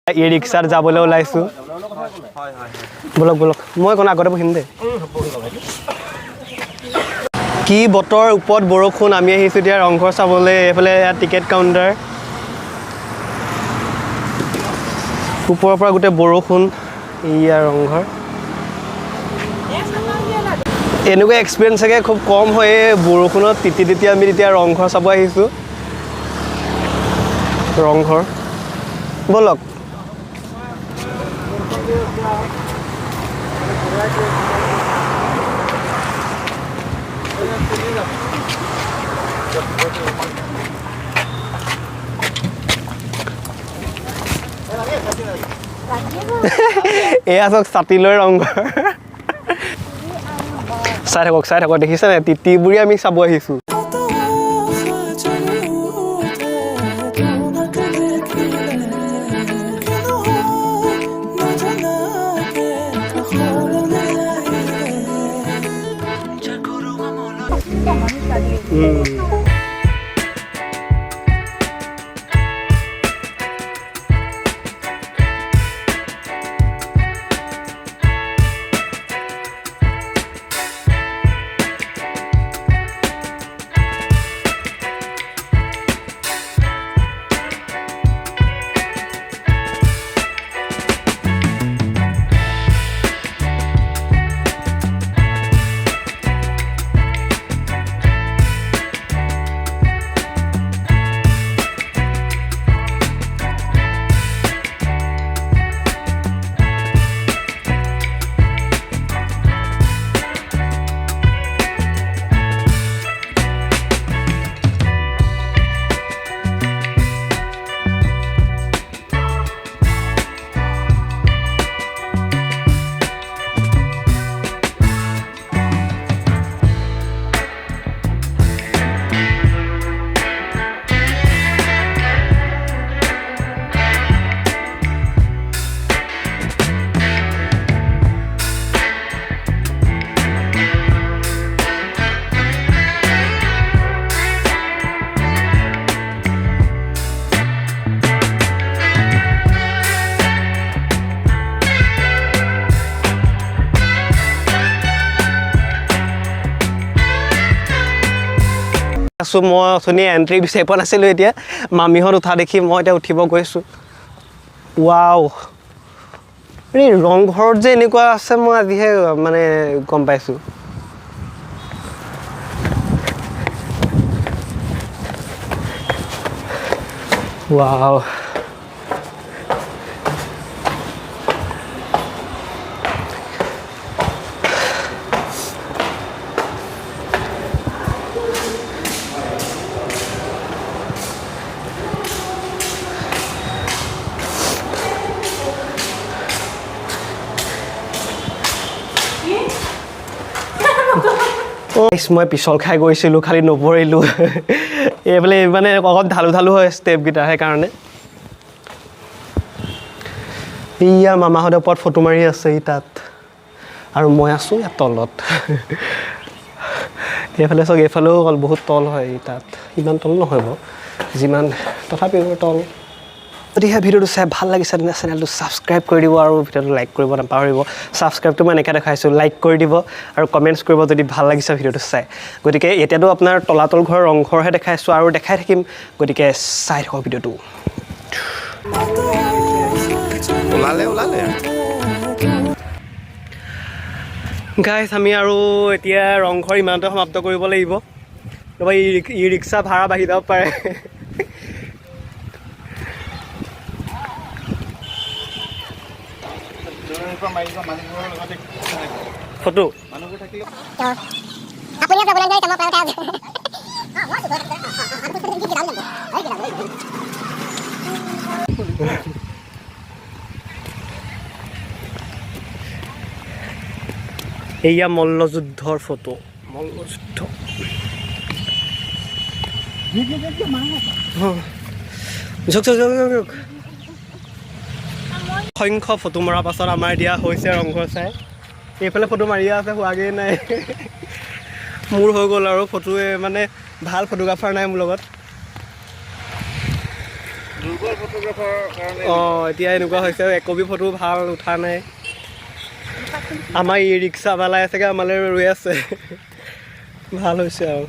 ই ৰিক্সাত যাবলৈ ওলাইছোঁ বলক বলক মই কোন আগতে বহিম দে কি বতৰ ওপৰত বৰষুণ আমি আহিছোঁ এতিয়া ৰংঘৰ চাবলৈ এইফালে টিকেট কাউণ্টাৰ ওপৰৰ পৰা গোটেই বৰষুণ ইয়া ৰংঘৰ এনেকুৱা এক্সপিৰিয়েঞ্চ চাগে খুব কম হয় বৰষুণত তিতি আমি এতিয়া ৰংঘৰ চাব আহিছোঁ ৰংঘৰ বলক এয়া চক ছাতিলৈ ৰংঘৰ চাই থাকক দেখিছে নাই তিতিবুৰি আমি চাব আহিছোঁ আছোঁ মই অথনি এণ্ট্ৰি বিচাৰি পোৱা নাছিলোঁ এতিয়া মামীহঁত উঠা দেখি মই এতিয়া উঠিব গৈছোঁ ৱাও এই ৰংঘৰত যে এনেকুৱা আছে মই আজিহে মানে গম পাইছোঁ ৱাও মই পিছল খাই গৈছিলোঁ খালি নপৰিলোঁ এইফালে মানে অকণ ঢালু হয় ষ্টেপকেইটা সেইকাৰণে ইয়া মামাহঁতে ওপৰত ফটো মাৰি আছে তাত আৰু মই আছোঁ ইয়াত তলত এইফালে চাওক এইফালেও বহুত তল হয় তাত ইমান তল নহয় বাৰু যিমান তথাপিও তল যদিহে ভিডিঅ'টো চাই ভাল লাগিছে তেনে চেনেলটো ছাবস্ক্ৰাইব কৰি দিব আৰু ভিডিঅ'টো লাইক কৰিব নাপাহৰিব ছাবস্ক্ৰাইবটো মই এনেকৈ দেখাইছোঁ লাইক কৰি দিব আৰু কমেণ্টছ কৰিব যদি ভাল লাগিছে ভিডিঅ'টো চাই গতিকে এতিয়াতো আপোনাৰ তলাতল ঘৰ ৰংঘৰহে দেখাইছোঁ আৰু দেখাই থাকিম গতিকে চাই থাকক ভিডিঅ'টো ওলালে গাইছ আমি আৰু এতিয়া ৰংঘৰ ইমানতে সমাপ্ত কৰিব লাগিব নহ'বা ই ৰিক্সা ভাড়া বাঢ়ি যাব পাৰে ফটো এয়া মল্লযুদ্ধৰ ফটো মল্লযুদ্ধ সংখ্য ফটো মৰাৰ পাছত আমাৰ দিয়া হৈছে ৰংঘৰ চাই এইফালে ফটো মাৰিয়ে আছে হোৱাগৈ নাই মোৰ হৈ গ'ল আৰু ফটোৱে মানে ভাল ফটোগ্ৰাফাৰ নাই মোৰ লগত দুৰ্বল ফটো অঁ এতিয়া এনেকুৱা হৈছে একপি ফটো ভাল উঠা নাই আমাৰ ই ৰিক্সাৱালাই চাগে আমালৈ ৰৈ আছে ভাল হৈছে আৰু